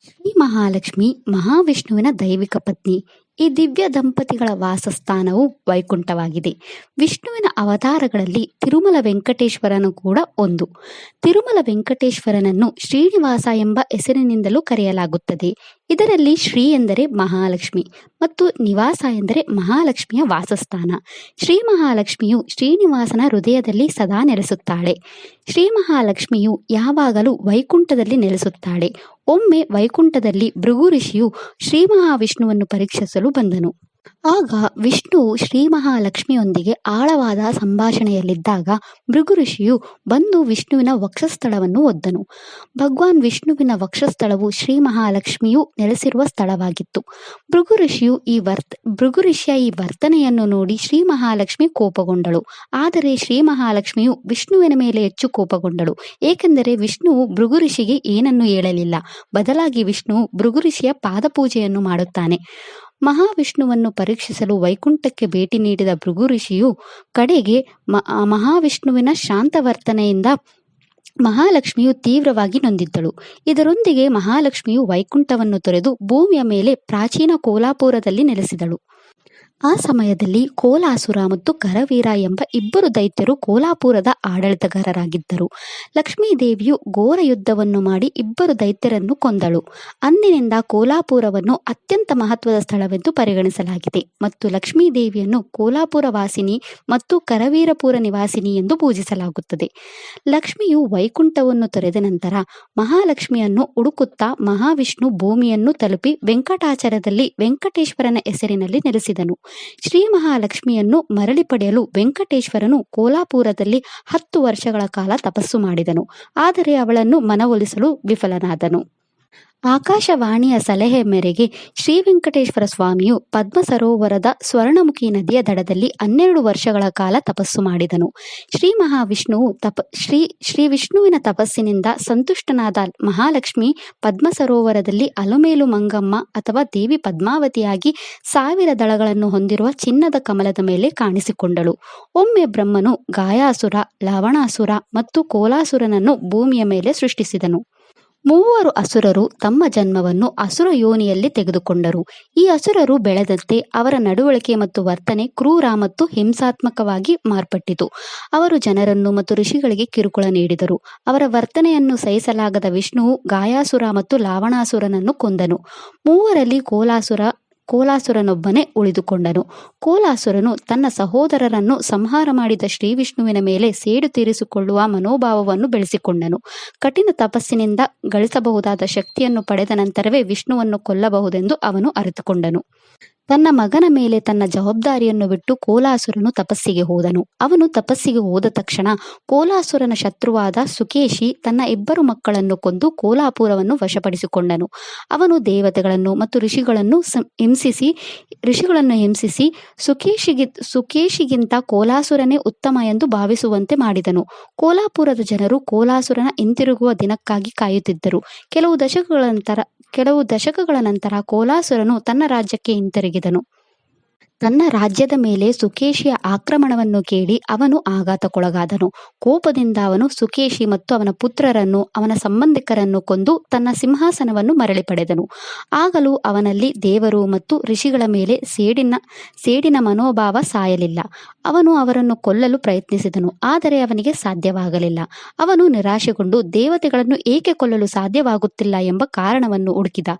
ಶ್ರೀ ಮಹಾಲಕ್ಷ್ಮಿ ಮಹಾವಿಷ್ಣುವಿನ ದೈವಿಕ ಪತ್ನಿ. ಈ ದಿವ್ಯ ದಂಪತಿಗಳ ವಾಸಸ್ಥಾನವು ವೈಕುಂಠವಾಗಿದೆ. ವಿಷ್ಣುವಿನ ಅವತಾರಗಳಲ್ಲಿ ತಿರುಮಲ ವೆಂಕಟೇಶ್ವರನು ಕೂಡ ಒಂದು. ತಿರುಮಲ ವೆಂಕಟೇಶ್ವರನನ್ನು ಶ್ರೀನಿವಾಸ ಎಂಬ ಹೆಸರಿನಿಂದಲೂ ಕರೆಯಲಾಗುತ್ತದೆ. ಇದರಲ್ಲಿ ಶ್ರೀ ಎಂದರೆ ಮಹಾಲಕ್ಷ್ಮಿ ಮತ್ತು ನಿವಾಸ ಎಂದರೆ ಮಹಾಲಕ್ಷ್ಮಿಯ ವಾಸಸ್ಥಾನ. ಶ್ರೀ ಮಹಾಲಕ್ಷ್ಮಿಯು ಶ್ರೀನಿವಾಸನ ಹೃದಯದಲ್ಲಿ ಸದಾ ನೆಲೆಸುತ್ತಾಳೆ. ಶ್ರೀ ಮಹಾಲಕ್ಷ್ಮಿಯು ಯಾವಾಗಲೂ ವೈಕುಂಠದಲ್ಲಿ ನೆಲೆಸುತ್ತಾಳೆ. ಒಮ್ಮೆ ವೈಕುಂಠದಲ್ಲಿ ಭೃಗು ಋಷಿಯು ಶ್ರೀ ಮಹಾವಿಷ್ಣುವನ್ನು ಪರೀಕ್ಷಿಸಲು ಬಂದನು. ಆಗ ವಿಷ್ಣುವು ಶ್ರೀ ಮಹಾಲಕ್ಷ್ಮಿಯೊಂದಿಗೆ ಆಳವಾದ ಸಂಭಾಷಣೆಯಲ್ಲಿದ್ದಾಗ ಭೃಗು ಋಷಿಯು ಬಂದು ವಿಷ್ಣುವಿನ ವಕ್ಷಸ್ಥಳವನ್ನು ಒದ್ದನು. ಭಗವಾನ್ ವಿಷ್ಣುವಿನ ವಕ್ಷಸ್ಥಳವು ಶ್ರೀ ಮಹಾಲಕ್ಷ್ಮಿಯು ನೆಲೆಸಿರುವ ಸ್ಥಳವಾಗಿತ್ತು. ಭೃಗು ಋಷಿಯ ಈ ವರ್ತನೆಯನ್ನು ನೋಡಿ ಶ್ರೀ ಮಹಾಲಕ್ಷ್ಮಿ ಕೋಪಗೊಂಡಳು. ಆದರೆ ಶ್ರೀ ಮಹಾಲಕ್ಷ್ಮಿಯು ವಿಷ್ಣುವಿನ ಮೇಲೆ ಹೆಚ್ಚು ಕೋಪಗೊಂಡಳು, ಏಕೆಂದರೆ ವಿಷ್ಣುವು ಭೃಗು ಋಷಿಗೆ ಏನನ್ನೂ ಹೇಳಲಿಲ್ಲ. ಬದಲಾಗಿ ವಿಷ್ಣುವು ಭೃಗು ಋಷಿಯ ಪಾದಪೂಜೆಯನ್ನು ಮಾಡುತ್ತಾನೆ. ಮಹಾವಿಷ್ಣುವನ್ನು ಪರೀಕ್ಷಿಸಲು ವೈಕುಂಠಕ್ಕೆ ಭೇಟಿ ನೀಡಿದ ಭೃಗು ಋಷಿಯು ಕಡೆಗೆ ಮಹಾವಿಷ್ಣುವಿನ ಶಾಂತ ವರ್ತನೆಯಿಂದ ಮಹಾಲಕ್ಷ್ಮಿಯು ತೀವ್ರವಾಗಿ ನೊಂದಿದ್ದಳು. ಇದರೊಂದಿಗೆ ಮಹಾಲಕ್ಷ್ಮಿಯು ವೈಕುಂಠವನ್ನು ತೊರೆದು ಭೂಮಿಯ ಮೇಲೆ ಪ್ರಾಚೀನ ಕೋಲಾಪುರದಲ್ಲಿ ನೆಲೆಸಿದಳು. ಆ ಸಮಯದಲ್ಲಿ ಕೋಲಾಸುರ ಮತ್ತು ಕರವೀರ ಎಂಬ ಇಬ್ಬರು ದೈತ್ಯರು ಕೋಲಾಪುರದ ಆಡಳಿತಗಾರರಾಗಿದ್ದರು. ಲಕ್ಷ್ಮೀದೇವಿಯು ಘೋರ ಯುದ್ಧವನ್ನು ಮಾಡಿ ಇಬ್ಬರು ದೈತ್ಯರನ್ನು ಕೊಂದಳು. ಅಂದಿನಿಂದ ಕೋಲಾಪುರವನ್ನು ಅತ್ಯಂತ ಮಹತ್ವದ ಸ್ಥಳವೆಂದು ಪರಿಗಣಿಸಲಾಗಿದೆ ಮತ್ತು ಲಕ್ಷ್ಮೀದೇವಿಯನ್ನು ಕೋಲಾಪುರ ವಾಸಿನಿ ಮತ್ತು ಕರವೀರಪುರ ನಿವಾಸಿನಿ ಎಂದು ಪೂಜಿಸಲಾಗುತ್ತದೆ. ಲಕ್ಷ್ಮಿಯು ವೈಕುಂಠವನ್ನು ತೊರೆದ ನಂತರ ಮಹಾಲಕ್ಷ್ಮಿಯನ್ನು ಹುಡುಕುತ್ತಾ ಮಹಾವಿಷ್ಣು ಭೂಮಿಯನ್ನು ತಲುಪಿ ವೆಂಕಟಾಚಲದಲ್ಲಿ ವೆಂಕಟೇಶ್ವರನ ಹೆಸರಿನಲ್ಲಿ ನೆಲೆಸಿದನು. ಶ್ರೀ ಮಹಾಲಕ್ಷ್ಮಿಯನ್ನು ಮರಳಿ ಪಡೆಯಲು ವೆಂಕಟೇಶ್ವರನು ಕೋಲಾಪುರದಲ್ಲಿ 10 ವರ್ಷಗಳ ಕಾಲ ತಪಸ್ಸು ಮಾಡಿದನು. ಆದರೆ ಅವಳನ್ನು ಮನವೊಲಿಸಲು ವಿಫಲನಾದನು. ಆಕಾಶವಾಣಿಯ ಸಲಹೆ ಮೇರೆಗೆ ಶ್ರೀ ವೆಂಕಟೇಶ್ವರ ಸ್ವಾಮಿಯು ಪದ್ಮ ಸರೋವರದ ಸ್ವರ್ಣಮುಖಿ ನದಿಯ ದಡದಲ್ಲಿ 12 ವರ್ಷಗಳ ಕಾಲ ತಪಸ್ಸು ಮಾಡಿದನು. ಶ್ರೀ ವಿಷ್ಣುವಿನ ತಪಸ್ಸಿನಿಂದ ಸಂತುಷ್ಟನಾದ ಮಹಾಲಕ್ಷ್ಮಿ ಪದ್ಮ ಸರೋವರದಲ್ಲಿ ಅಲಮೇಲು ಮಂಗಮ್ಮ ಅಥವಾ ದೇವಿ ಪದ್ಮಾವತಿಯಾಗಿ 1000 ದಳಗಳನ್ನು ಹೊಂದಿರುವ ಚಿನ್ನದ ಕಮಲದ ಮೇಲೆ ಕಾಣಿಸಿಕೊಂಡಳು. ಒಮ್ಮೆ ಬ್ರಹ್ಮನು ಗಾಯಾಸುರ, ಲವಣಾಸುರ ಮತ್ತು ಕೋಲಾಸುರನನ್ನು ಭೂಮಿಯ ಮೇಲೆ ಸೃಷ್ಟಿಸಿದನು. 3 ಅಸುರರು ತಮ್ಮ ಜನ್ಮವನ್ನು ಅಸುರ ಯೋನಿಯಲ್ಲಿ ತೆಗೆದುಕೊಂಡರು. ಈ ಅಸುರರು ಬೆಳೆದಂತೆ ಅವರ ನಡವಳಿಕೆ ಮತ್ತು ವರ್ತನೆ ಕ್ರೂರ ಮತ್ತು ಹಿಂಸಾತ್ಮಕವಾಗಿ ಮಾರ್ಪಟ್ಟಿತು. ಅವರು ಜನರನ್ನು ಮತ್ತು ಋಷಿಗಳಿಗೆ ಕಿರುಕುಳ ನೀಡಿದರು. ಅವರ ವರ್ತನೆಯನ್ನು ಸಹಿಸಲಾಗದ ವಿಷ್ಣುವು ಗಾಯಾಸುರ ಮತ್ತು ಲಾವಣಾಸುರನನ್ನು ಕೊಂದನು. 3ರಲ್ಲಿ ಕೋಲಾಸುರನೊಬ್ಬನೇ ಉಳಿದುಕೊಂಡನು. ಕೋಲಾಸುರನು ತನ್ನ ಸಹೋದರರನ್ನು ಸಂಹಾರ ಮಾಡಿದ ಶ್ರೀ ವಿಷ್ಣುವಿನ ಮೇಲೆ ಸೇಡು ತೀರಿಸಿಕೊಳ್ಳುವ ಮನೋಭಾವವನ್ನು ಬೆಳೆಸಿಕೊಂಡನು. ಕಠಿಣ ತಪಸ್ಸಿನಿಂದ ಗಳಿಸಬಹುದಾದ ಶಕ್ತಿಯನ್ನು ಪಡೆದ ನಂತರವೇ ವಿಷ್ಣುವನ್ನು ಕೊಲ್ಲಬಹುದೆಂದು ಅವನು ಅರಿತುಕೊಂಡನು. ತನ್ನ ಮಗನ ಮೇಲೆ ತನ್ನ ಜವಾಬ್ದಾರಿಯನ್ನು ಬಿಟ್ಟು ಕೋಲಾಸುರನು ತಪಸ್ಸಿಗೆ ಹೋದನು. ಅವನು ತಪಸ್ಸಿಗೆ ಹೋದ ತಕ್ಷಣ ಕೋಲಾಸುರನ ಶತ್ರುವಾದ ಸುಕೇಶಿ ತನ್ನ 2 ಮಕ್ಕಳನ್ನು ಕೊಂದು ಕೋಲಾಪುರವನ್ನು ವಶಪಡಿಸಿಕೊಂಡನು. ಅವನು ದೇವತೆಗಳನ್ನು ಮತ್ತು ಋಷಿಗಳನ್ನು ಹಿಂಸಿಸಿ ಸುಕೇಶಿಗಿಂತ ಕೋಲಾಸುರನೇ ಉತ್ತಮ ಎಂದು ಭಾವಿಸುವಂತೆ ಮಾಡಿದನು. ಕೋಲಾಪುರದ ಜನರು ಕೋಲಾಸುರನ ಹಿಂತಿರುಗುವ ದಿನಕ್ಕಾಗಿ ಕಾಯುತ್ತಿದ್ದರು. ಕೆಲವು ದಶಕಗಳ ನಂತರ ಕೋಲಾಸುರನು ತನ್ನ ರಾಜ್ಯಕ್ಕೆ ಹಿಂತಿರುಗಿದನು. ತನ್ನ ರಾಜ್ಯದ ಮೇಲೆ ಸುಕೇಶಿಯ ಆಕ್ರಮಣವನ್ನು ಕೇಳಿ ಅವನು ಆಘಾತಕ್ಕೊಳಗಾದನು. ಕೋಪದಿಂದ ಅವನು ಸುಕೇಶಿ ಮತ್ತು ಅವನ ಪುತ್ರರನ್ನು, ಅವನ ಸಂಬಂಧಿಕರನ್ನು ಕೊಂದು ತನ್ನ ಸಿಂಹಾಸನವನ್ನು ಮರಳಿ ಪಡೆದನು. ಆಗಲೂ ಅವನಲ್ಲಿ ದೇವರು ಮತ್ತು ಋಷಿಗಳ ಮೇಲೆ ಸೇಡಿನ ಮನೋಭಾವ ಸಾಯಲಿಲ್ಲ. ಅವನು ಅವರನ್ನು ಕೊಲ್ಲಲು ಪ್ರಯತ್ನಿಸಿದನು, ಆದರೆ ಅವನಿಗೆ ಸಾಧ್ಯವಾಗಲಿಲ್ಲ. ಅವನು ನಿರಾಶೆಗೊಂಡು ದೇವತೆಗಳನ್ನು ಏಕೆ ಕೊಲ್ಲಲು ಸಾಧ್ಯವಾಗುತ್ತಿಲ್ಲ ಎಂಬ ಕಾರಣವನ್ನು ಹುಡುಕಿದ.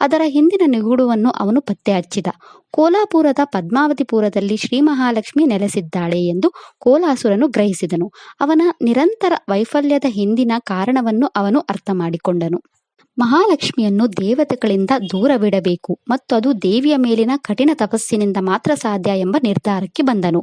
ಅದರ ಹಿಂದಿನ ನಿಗೂಢವನ್ನು ಅವನು ಪತ್ತೆ ಹಚ್ಚಿದ. ಕೋಲಾಪುರದ ಪದ್ಮಾವತಿಪುರದಲ್ಲಿ ಶ್ರೀ ಮಹಾಲಕ್ಷ್ಮಿ ನೆಲೆಸಿದ್ದಾಳೆ ಎಂದು ಕೋಲಾಸುರನು ಗ್ರಹಿಸಿದನು. ಅವನ ನಿರಂತರ ವೈಫಲ್ಯದ ಹಿಂದಿನ ಕಾರಣವನ್ನು ಅವನು ಅರ್ಥ ಮಾಡಿಕೊಂಡನು. ಮಹಾಲಕ್ಷ್ಮಿಯನ್ನು ದೇವತೆಗಳಿಂದ ದೂರವಿಡಬೇಕು ಮತ್ತು ಅದು ದೇವಿಯ ಮೇಲಿನ ಕಠಿಣ ತಪಸ್ಸಿನಿಂದ ಮಾತ್ರ ಸಾಧ್ಯ ಎಂಬ ನಿರ್ಧಾರಕ್ಕೆ ಬಂದನು.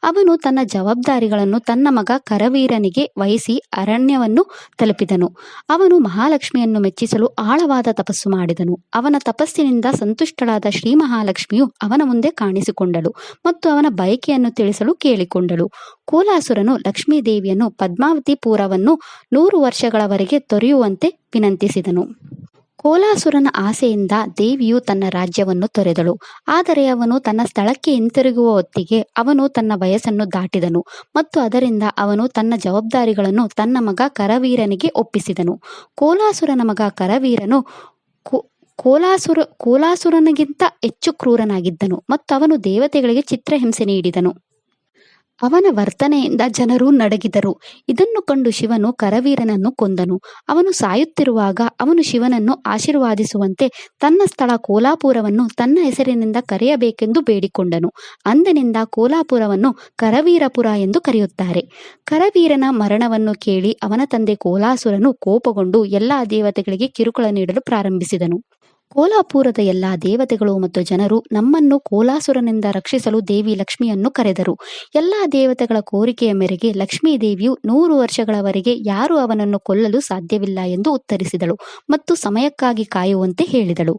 ಅವನು ತನ್ನ ಜವಾಬ್ದಾರಿಗಳನ್ನು ತನ್ನ ಮಗ ಕರವೀರನಿಗೆ ವಹಿಸಿ ಅರಣ್ಯವನ್ನು ತಲುಪಿದನು. ಅವನು ಮಹಾಲಕ್ಷ್ಮಿಯನ್ನು ಮೆಚ್ಚಿಸಲು ಆಳವಾದ ತಪಸ್ಸು ಮಾಡಿದನು. ಅವನ ತಪಸ್ಸಿನಿಂದ ಸಂತುಷ್ಟಳಾದ ಶ್ರೀ ಮಹಾಲಕ್ಷ್ಮಿಯು ಅವನ ಮುಂದೆ ಕಾಣಿಸಿಕೊಂಡಳು ಮತ್ತು ಅವನ ಬಯಕೆಯನ್ನು ತಿಳಿಸಲು ಕೇಳಿಕೊಂಡಳು. ಕೋಲಾಸುರನು ಲಕ್ಷ್ಮೀದೇವಿಯನ್ನು ಪದ್ಮಾವತಿ ಪುರವನ್ನು 100 ವರ್ಷಗಳವರೆಗೆ ತೊರೆಯುವಂತೆ ವಿನಂತಿಸಿದನು. ಕೋಲಾಸುರನ ಆಸೆಯಿಂದ ದೇವಿಯು ತನ್ನ ರಾಜ್ಯವನ್ನು ತೊರೆದಳು. ಆದರೆ ಅವನು ತನ್ನ ಸ್ಥಳಕ್ಕೆ ಹಿಂತಿರುಗುವ ಹೊತ್ತಿಗೆ ಅವನು ತನ್ನ ವಯಸ್ಸನ್ನು ದಾಟಿದನು ಮತ್ತು ಅದರಿಂದ ಅವನು ತನ್ನ ಜವಾಬ್ದಾರಿಗಳನ್ನು ತನ್ನ ಮಗ ಕರವೀರನಿಗೆ ಒಪ್ಪಿಸಿದನು. ಕೋಲಾಸುರನ ಮಗ ಕರವೀರನು ಕೋಲಾಸುರನಿಗಿಂತ ಹೆಚ್ಚು ಕ್ರೂರನಾಗಿದ್ದನು ಮತ್ತು ಅವನು ದೇವತೆಗಳಿಗೆ ಚಿತ್ರಹಿಂಸೆ ನೀಡಿದನು. ಅವನ ವರ್ತನೆಯಿಂದ ಜನರು ನಡಗಿದರು. ಇದನ್ನು ಕಂಡು ಶಿವನು ಕರವೀರನನ್ನು ಕೊಂದನು. ಅವನು ಸಾಯುತ್ತಿರುವಾಗ ಅವನು ಶಿವನನ್ನು ಆಶೀರ್ವಾದಿಸುವಂತೆ ತನ್ನ ಸ್ಥಳ ಕೋಲಾಪುರವನ್ನು ತನ್ನ ಹೆಸರಿನಿಂದ ಕರೆಯಬೇಕೆಂದು ಬೇಡಿಕೊಂಡನು. ಅಂದಿನಿಂದ ಕೋಲಾಪುರವನ್ನು ಕರವೀರಪುರ ಎಂದು ಕರೆಯುತ್ತಾರೆ. ಕರವೀರನ ಮರಣವನ್ನು ಕೇಳಿ ಅವನ ತಂದೆ ಕೋಲಾಸುರನು ಕೋಪಗೊಂಡು ಎಲ್ಲಾ ದೇವತೆಗಳಿಗೆ ಕಿರುಕುಳ ನೀಡಲು ಪ್ರಾರಂಭಿಸಿದನು. ಕೋಲಾಪುರದ ಎಲ್ಲಾ ದೇವತೆಗಳು ಮತ್ತು ಜನರು ನಮ್ಮನ್ನು ಕೋಲಾಸುರನಿಂದ ರಕ್ಷಿಸಲು ದೇವಿ ಲಕ್ಷ್ಮಿಯನ್ನು ಕರೆದರು. ಎಲ್ಲಾ ದೇವತೆಗಳ ಕೋರಿಕೆಯ ಮೇರೆಗೆ ಲಕ್ಷ್ಮೀ ದೇವಿಯು 100 ವರ್ಷಗಳವರೆಗೆ ಯಾರೂ ಅವನನ್ನು ಕೊಲ್ಲಲು ಸಾಧ್ಯವಿಲ್ಲ ಎಂದು ಉತ್ತರಿಸಿದಳು ಮತ್ತು ಸಮಯಕ್ಕಾಗಿ ಕಾಯುವಂತೆ ಹೇಳಿದಳು.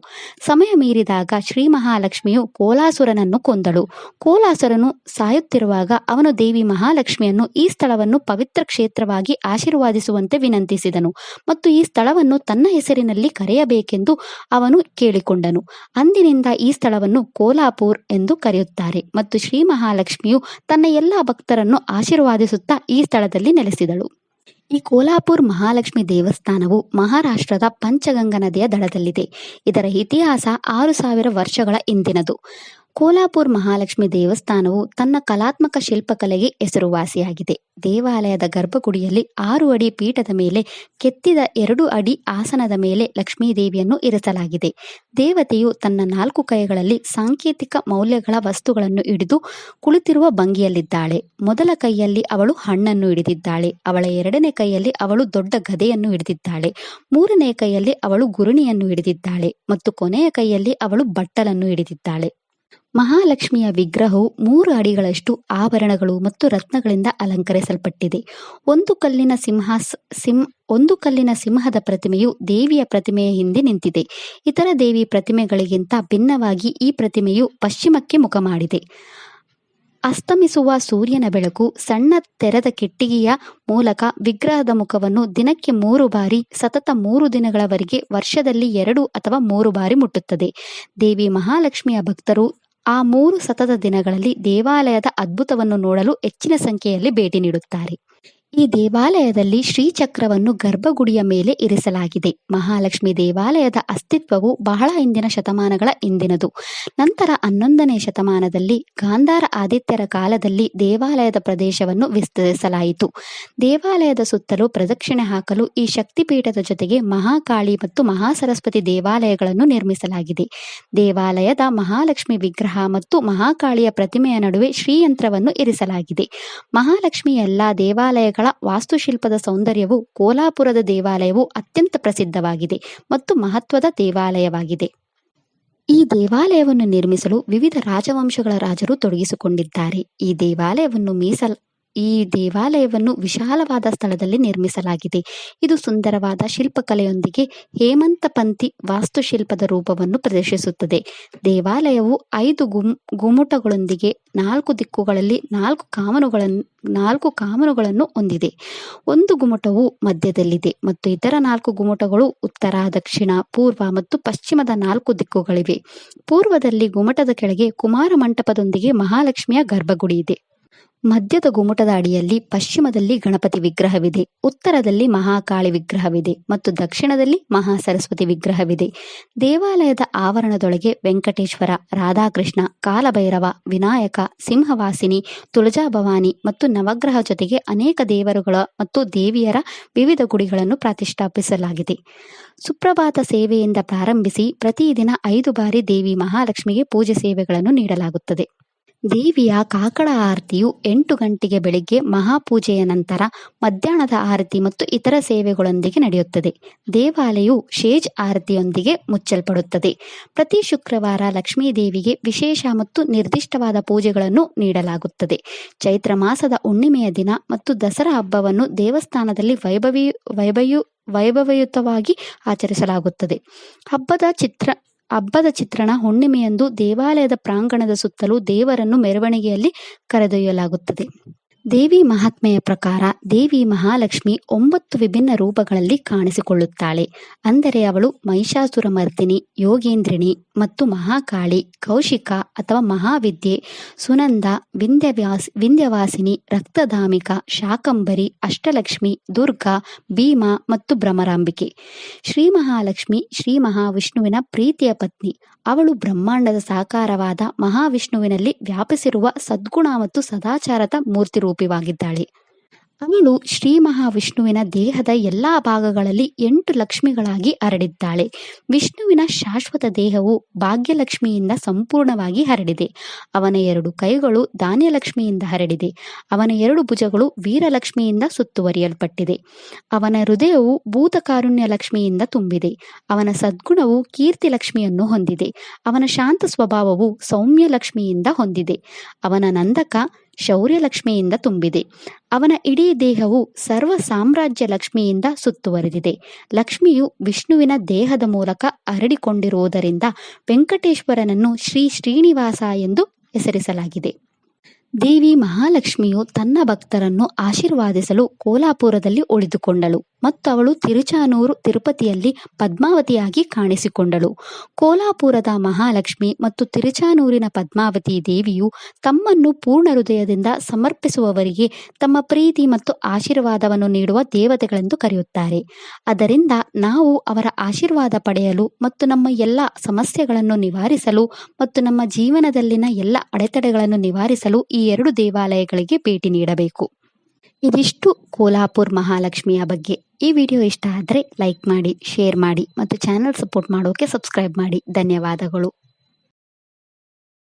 ಸಮಯ ಮೀರಿದಾಗ ಶ್ರೀ ಮಹಾಲಕ್ಷ್ಮಿಯು ಕೋಲಾಸುರನನ್ನು ಕೊಂದಳು. ಕೋಲಾಸುರನು ಸಾಯುತ್ತಿರುವಾಗ ಅವನು ದೇವಿ ಮಹಾಲಕ್ಷ್ಮಿಯನ್ನು ಈ ಸ್ಥಳವನ್ನು ಪವಿತ್ರ ಕ್ಷೇತ್ರವಾಗಿ ಆಶೀರ್ವಾದಿಸುವಂತೆ ವಿನಂತಿಸಿದನು ಮತ್ತು ಈ ಸ್ಥಳವನ್ನು ತನ್ನ ಹೆಸರಿನಲ್ಲಿ ಕರೆಯಬೇಕೆಂದು ಅವನು ಕೇಳಿಕೊಂಡನು. ಅಂದಿನಿಂದ ಈ ಸ್ಥಳವನ್ನು ಕೋಲಾಪುರ್ ಎಂದು ಕರೆಯುತ್ತಾರೆ ಮತ್ತು ಶ್ರೀ ಮಹಾಲಕ್ಷ್ಮಿಯು ತನ್ನ ಎಲ್ಲಾ ಭಕ್ತರನ್ನು ಆಶೀರ್ವಾದಿಸುತ್ತಾ ಈ ಸ್ಥಳದಲ್ಲಿ ನೆಲೆಸಿದಳು. ಈ ಕೋಲಾಪುರ್ ಮಹಾಲಕ್ಷ್ಮಿ ದೇವಸ್ಥಾನವು ಮಹಾರಾಷ್ಟ್ರದ ಪಂಚಗಂಗಾ ನದಿಯ ದಡದಲ್ಲಿದೆ. ಇದರ ಇತಿಹಾಸ 6000 ವರ್ಷಗಳ ಹಿಂದಿನದು. ಕೋಲಾಪುರ್ ಮಹಾಲಕ್ಷ್ಮಿ ದೇವಸ್ಥಾನವು ತನ್ನ ಕಲಾತ್ಮಕ ಶಿಲ್ಪಕಲೆಗೆ ಹೆಸರುವಾಸಿಯಾಗಿದೆ. ದೇವಾಲಯದ ಗರ್ಭಗುಡಿಯಲ್ಲಿ 6 ಅಡಿ ಪೀಠದ ಮೇಲೆ ಕೆತ್ತಿದ 2 ಅಡಿ ಆಸನದ ಮೇಲೆ ಲಕ್ಷ್ಮೀ ದೇವಿಯನ್ನು ಇರಿಸಲಾಗಿದೆ. ದೇವತೆಯು ತನ್ನ 4 ಕೈಗಳಲ್ಲಿ ಸಾಂಕೇತಿಕ ಮೌಲ್ಯಗಳ ವಸ್ತುಗಳನ್ನು ಹಿಡಿದು ಕುಳಿತಿರುವ ಭಂಗಿಯಲ್ಲಿದ್ದಾಳೆ. ಮೊದಲ ಕೈಯಲ್ಲಿ ಅವಳು ಹಣ್ಣನ್ನು ಹಿಡಿದಿದ್ದಾಳೆ. ಅವಳ 2ನೇ ಕೈಯಲ್ಲಿ ಅವಳು ದೊಡ್ಡ ಗದೆಯನ್ನು ಹಿಡಿದಿದ್ದಾಳೆ. 3ನೇ ಕೈಯಲ್ಲಿ ಅವಳು ಗುರುಣಿಯನ್ನು ಹಿಡಿದಿದ್ದಾಳೆ ಮತ್ತು ಕೊನೆಯ ಕೈಯಲ್ಲಿ ಅವಳು ಬಟ್ಟಲನ್ನು ಹಿಡಿದಿದ್ದಾಳೆ. ಮಹಾಲಕ್ಷ್ಮಿಯ ವಿಗ್ರಹವು 3 ಅಡಿಗಳಷ್ಟು ಆಭರಣಗಳು ಮತ್ತು ರತ್ನಗಳಿಂದ ಅಲಂಕರಿಸಲ್ಪಟ್ಟಿದೆ. ಒಂದು ಕಲ್ಲಿನ ಸಿಂಹದ ಪ್ರತಿಮೆಯು ದೇವಿಯ ಪ್ರತಿಮೆಯ ಹಿಂದೆ ನಿಂತಿದೆ. ಇತರ ದೇವಿ ಪ್ರತಿಮೆಗಳಿಗಿಂತ ಭಿನ್ನವಾಗಿ ಈ ಪ್ರತಿಮೆಯು ಪಶ್ಚಿಮಕ್ಕೆ ಮುಖ ಮಾಡಿದೆ. ಅಸ್ತಮಿಸುವ ಸೂರ್ಯನ ಬೆಳಕು ಸಣ್ಣ ತೆರೆದ ಕಿಟ್ಟಿಗೆಯ ಮೂಲಕ ವಿಗ್ರಹದ ಮುಖವನ್ನು ದಿನಕ್ಕೆ 3 ಬಾರಿ ಸತತ 3 ದಿನಗಳವರೆಗೆ ವರ್ಷದಲ್ಲಿ 2 ಅಥವಾ 3 ಬಾರಿ ಮುಟ್ಟುತ್ತದೆ. ದೇವಿ ಮಹಾಲಕ್ಷ್ಮಿಯ ಭಕ್ತರು ಆ 3 ಸತತ ದಿನಗಳಲ್ಲಿ ದೇವಾಲಯದ ಅದ್ಭುತವನ್ನು ನೋಡಲು ಹೆಚ್ಚಿನ ಸಂಖ್ಯೆಯಲ್ಲಿ ಭೇಟಿ ನೀಡುತ್ತಾರೆ. ಈ ದೇವಾಲಯದಲ್ಲಿ ಶ್ರೀಚಕ್ರವನ್ನು ಗರ್ಭಗುಡಿಯ ಮೇಲೆ ಇರಿಸಲಾಗಿದೆ. ಮಹಾಲಕ್ಷ್ಮಿ ದೇವಾಲಯದ ಅಸ್ತಿತ್ವವು ಬಹಳ ಹಿಂದಿನ ಶತಮಾನಗಳ ಹಿಂದಿನದು. ನಂತರ 11ನೇ ಶತಮಾನದಲ್ಲಿ ಗಾಂಧಾರ ಆದಿತ್ಯರ ಕಾಲದಲ್ಲಿ ದೇವಾಲಯದ ಪ್ರದೇಶವನ್ನು ವಿಸ್ತರಿಸಲಾಯಿತು. ದೇವಾಲಯದ ಸುತ್ತಲೂ ಪ್ರದಕ್ಷಿಣೆ ಹಾಕಲು ಈ ಶಕ್ತಿಪೀಠದ ಜೊತೆಗೆ ಮಹಾಕಾಳಿ ಮತ್ತು ಮಹಾಸರಸ್ವತಿ ದೇವಾಲಯಗಳನ್ನು ನಿರ್ಮಿಸಲಾಗಿದೆ. ದೇವಾಲಯದ ಮಹಾಲಕ್ಷ್ಮಿ ವಿಗ್ರಹ ಮತ್ತು ಮಹಾಕಾಳಿಯ ಪ್ರತಿಮೆಯ ನಡುವೆ ಶ್ರೀಯಂತ್ರವನ್ನು ಇರಿಸಲಾಗಿದೆ. ಮಹಾಲಕ್ಷ್ಮಿ ಎಲ್ಲಾ ದೇವಾಲಯಗಳ ವಾಸ್ತುಶಿಲ್ಪದ ಸೌಂದರ್ಯವು ಕೋಲಾಪುರದ ದೇವಾಲಯವು ಅತ್ಯಂತ ಪ್ರಸಿದ್ಧವಾಗಿದೆ ಮತ್ತು ಮಹತ್ವದ ದೇವಾಲಯವಾಗಿದೆ. ಈ ದೇವಾಲಯವನ್ನು ನಿರ್ಮಿಸಲು ವಿವಿಧ ರಾಜವಂಶಗಳ ರಾಜರು ತೊಡಗಿಸಿಕೊಂಡಿದ್ದಾರೆ. ಈ ದೇವಾಲಯವನ್ನು ವಿಶಾಲವಾದ ಸ್ಥಳದಲ್ಲಿ ನಿರ್ಮಿಸಲಾಗಿದೆ. ಇದು ಸುಂದರವಾದ ಶಿಲ್ಪಕಲೆಯೊಂದಿಗೆ ಹೇಮಂತಪಂಥಿ ವಾಸ್ತುಶಿಲ್ಪದ ರೂಪವನ್ನು ಪ್ರದರ್ಶಿಸುತ್ತದೆ. ದೇವಾಲಯವು 5 ಗುಮ್ಮಟಗಳೊಂದಿಗೆ 4 ದಿಕ್ಕುಗಳಲ್ಲಿ 4 ಕಾಮನುಗಳನ್ನು ಹೊಂದಿದೆ. ಒಂದು ಗುಮ್ಮಟವು ಮಧ್ಯದಲ್ಲಿದೆ ಮತ್ತು ಇತರ 4 ಗುಮ್ಮಟಗಳು ಉತ್ತರ, ದಕ್ಷಿಣ, ಪೂರ್ವ ಮತ್ತು ಪಶ್ಚಿಮದ 4 ದಿಕ್ಕುಗಳಿವೆ. ಪೂರ್ವದಲ್ಲಿ ಗುಮ್ಮಟದ ಕೆಳಗೆ ಕುಮಾರ ಮಂಟಪದೊಂದಿಗೆ ಮಹಾಲಕ್ಷ್ಮಿಯ ಗರ್ಭಗುಡಿ ಇದೆ. ಮಧ್ಯದ ಗುಮ್ಮಟದ ಅಡಿಯಲ್ಲಿ ಪಶ್ಚಿಮದಲ್ಲಿ ಗಣಪತಿ ವಿಗ್ರಹವಿದೆ, ಉತ್ತರದಲ್ಲಿ ಮಹಾಕಾಳಿ ವಿಗ್ರಹವಿದೆ ಮತ್ತು ದಕ್ಷಿಣದಲ್ಲಿ ಮಹಾಸರಸ್ವತಿ ವಿಗ್ರಹವಿದೆ. ದೇವಾಲಯದ ಆವರಣದೊಳಗೆ ವೆಂಕಟೇಶ್ವರ, ರಾಧಾಕೃಷ್ಣ, ಕಾಲಭೈರವ, ವಿನಾಯಕ, ಸಿಂಹವಾಸಿನಿ, ತುಳಜಾಭವಾನಿ ಮತ್ತು ನವಗ್ರಹ ಜೊತೆಗೆ ಅನೇಕ ದೇವರುಗಳ ಮತ್ತು ದೇವಿಯರ ವಿವಿಧ ಗುಡಿಗಳನ್ನು ಪ್ರತಿಷ್ಠಾಪಿಸಲಾಗಿದೆ. ಸುಪ್ರಭಾತ ಸೇವೆಯಿಂದ ಪ್ರಾರಂಭಿಸಿ ಪ್ರತಿದಿನ 5 ಬಾರಿ ದೇವಿ ಮಹಾಲಕ್ಷ್ಮಿಗೆ ಪೂಜೆ ಸೇವೆಗಳನ್ನು ನೀಡಲಾಗುತ್ತದೆ. ದೇವಿಯ ಕಾಕಡ ಆರತಿಯು 8 ಗಂಟೆಗೆ ಬೆಳಿಗ್ಗೆ ಮಹಾಪೂಜೆಯ ನಂತರ ಮಧ್ಯಾಹ್ನದ ಆರತಿ ಮತ್ತು ಇತರ ಸೇವೆಗಳೊಂದಿಗೆ ನಡೆಯುತ್ತದೆ. ದೇವಾಲಯವು ಶೇಜ್ ಆರತಿಯೊಂದಿಗೆ ಮುಚ್ಚಲ್ಪಡುತ್ತದೆ. ಪ್ರತಿ ಶುಕ್ರವಾರ ಲಕ್ಷ್ಮೀ ದೇವಿಗೆ ವಿಶೇಷ ಮತ್ತು ನಿರ್ದಿಷ್ಟವಾದ ಪೂಜೆಗಳನ್ನು ನೀಡಲಾಗುತ್ತದೆ. ಚೈತ್ರ ಮಾಸದ ಹುಣ್ಣಿಮೆಯ ದಿನ ಮತ್ತು ದಸರಾ ಹಬ್ಬವನ್ನು ದೇವಸ್ಥಾನದಲ್ಲಿ ವೈಭವಯುತವಾಗಿ ಆಚರಿಸಲಾಗುತ್ತದೆ. ಹಬ್ಬದ ಚಿತ್ರಣ ಹುಣ್ಣಿಮೆಯಂದು ದೇವಾಲಯದ ಪ್ರಾಂಗಣದ ಸುತ್ತಲೂ ದೇವರನ್ನು ಮೆರವಣಿಗೆಯಲ್ಲಿ ಕರೆದೊಯ್ಯಲಾಗುತ್ತದೆ. ದೇವಿ ಮಹಾತ್ಮೆಯ ಪ್ರಕಾರ ದೇವಿ ಮಹಾಲಕ್ಷ್ಮಿ 9 ವಿಭಿನ್ನ ರೂಪಗಳಲ್ಲಿ ಕಾಣಿಸಿಕೊಳ್ಳುತ್ತಾಳೆ. ಅಂದರೆ ಅವಳು ಮಹಿಷಾಸುರಮರ್ದಿನಿ, ಯೋಗೇಂದ್ರಿಣಿ ಮತ್ತು ಮಹಾಕಾಳಿ, ಕೌಶಿಕ ಅಥವಾ ಮಹಾವಿದ್ಯೆ, ಸುನಂದ, ವಿಂಧ್ಯವಾಸಿನಿ, ರಕ್ತಧಾಮಿಕ, ಶಾಕಂಭರಿ, ಅಷ್ಟಲಕ್ಷ್ಮಿ, ದುರ್ಗಾ, ಭೀಮಾ ಮತ್ತು ಭ್ರಮರಾಂಬಿಕೆ. ಶ್ರೀ ಮಹಾಲಕ್ಷ್ಮಿ ಶ್ರೀ ಮಹಾವಿಷ್ಣುವಿನ ಪ್ರೀತಿಯ ಪತ್ನಿ. ಅವಳು ಬ್ರಹ್ಮಾಂಡದ ಸಾಕಾರವಾದ ಮಹಾವಿಷ್ಣುವಿನಲ್ಲಿ ವ್ಯಾಪಿಸಿರುವ ಸದ್ಗುಣ ಮತ್ತು ಸದಾಚಾರದ ಮೂರ್ತಿರೂಪಿಯಾಗಿದ್ದಾಳೆ. ಅವಳು ಶ್ರೀ ಮಹಾವಿಷ್ಣುವಿನ ದೇಹದ ಎಲ್ಲಾ ಭಾಗಗಳಲ್ಲಿ 8 ಲಕ್ಷ್ಮಿಗಳಾಗಿ ಹರಡಿದ್ದಾಳೆ. ವಿಷ್ಣುವಿನ ಶಾಶ್ವತ ದೇಹವು ಭಾಗ್ಯಲಕ್ಷ್ಮಿಯಿಂದ ಸಂಪೂರ್ಣವಾಗಿ ಹರಡಿದೆ. ಅವನ 2 ಕೈಗಳು ಧಾನ್ಯಲಕ್ಷ್ಮಿಯಿಂದ ಹರಡಿದೆ. ಅವನ 2 ಭುಜಗಳು ವೀರಲಕ್ಷ್ಮಿಯಿಂದ ಸುತ್ತುವರಿಯಲ್ಪಟ್ಟಿದೆ. ಅವನ ಹೃದಯವು ಭೂತಕಾರುಣ್ಯ ಲಕ್ಷ್ಮಿಯಿಂದ ತುಂಬಿದೆ. ಅವನ ಸದ್ಗುಣವು ಕೀರ್ತಿ ಲಕ್ಷ್ಮಿಯನ್ನು ಹೊಂದಿದೆ. ಅವನ ಶಾಂತ ಸ್ವಭಾವವು ಸೌಮ್ಯ ಲಕ್ಷ್ಮಿಯಿಂದ ಹೊಂದಿದೆ. ಅವನ ನಂದಕ ಶೌರ್ಯಲಕ್ಷ್ಮಿಯಿಂದ ತುಂಬಿದೆ. ಅವನ ಇಡೀ ದೇಹವು ಸರ್ವ ಸಾಮ್ರಾಜ್ಯ ಲಕ್ಷ್ಮಿಯಿಂದ ಸುತ್ತುವರೆದಿದೆ. ಲಕ್ಷ್ಮಿಯು ವಿಷ್ಣುವಿನ ದೇಹದ ಮೂಲಕ ಹರಡಿಕೊಂಡಿರುವುದರಿಂದ ವೆಂಕಟೇಶ್ವರನನ್ನು ಶ್ರೀ ಶ್ರೀನಿವಾಸ ಎಂದು ಹೆಸರಿಸಲಾಗಿದೆ. ದೇವಿ ಮಹಾಲಕ್ಷ್ಮಿಯು ತನ್ನ ಭಕ್ತರನ್ನು ಆಶೀರ್ವಾದಿಸಲು ಕೋಲಾಪುರದಲ್ಲಿ ಉಳಿದುಕೊಂಡಳು ಮತ್ತು ಅವಳು ತಿರುಚಾನೂರು ತಿರುಪತಿಯಲ್ಲಿ ಪದ್ಮಾವತಿಯಾಗಿ ಕಾಣಿಸಿಕೊಂಡಳು. ಕೋಲಾಪುರದ ಮಹಾಲಕ್ಷ್ಮಿ ಮತ್ತು ತಿರುಚಾನೂರಿನ ಪದ್ಮಾವತಿ ದೇವಿಯು ತಮ್ಮನ್ನು ಪೂರ್ಣ ಹೃದಯದಿಂದ ಸಮರ್ಪಿಸುವವರಿಗೆ ತಮ್ಮ ಪ್ರೀತಿ ಮತ್ತು ಆಶೀರ್ವಾದವನ್ನು ನೀಡುವ ದೇವತೆಗಳೆಂದು ಕರೆಯುತ್ತಾರೆ. ಆದ್ದರಿಂದ ನಾವು ಅವರ ಆಶೀರ್ವಾದ ಪಡೆಯಲು ಮತ್ತು ನಮ್ಮ ಎಲ್ಲ ಸಮಸ್ಯೆಗಳನ್ನು ನಿವಾರಿಸಲು ಮತ್ತು ನಮ್ಮ ಜೀವನದಲ್ಲಿನ ಎಲ್ಲ ಅಡೆತಡೆಗಳನ್ನು ನಿವಾರಿಸಲು ಈ 2 ದೇವಾಲಯಗಳಿಗೆ ಭೇಟಿ ನೀಡಬೇಕು. ಇದಿಷ್ಟು ಕೋಲಾಪುರ್ ಮಹಾಲಕ್ಷ್ಮಿಯ ಬಗ್ಗೆ. ಈ ವಿಡಿಯೋ ಇಷ್ಟ ಆದರೆ ಲೈಕ್ ಮಾಡಿ, ಶೇರ್ ಮಾಡಿ ಮತ್ತು ಚಾನಲ್ ಸಪೋರ್ಟ್ ಮಾಡೋಕೆ ಸಬ್ಸ್ಕ್ರೈಬ್ ಮಾಡಿ. ಧನ್ಯವಾದಗಳು.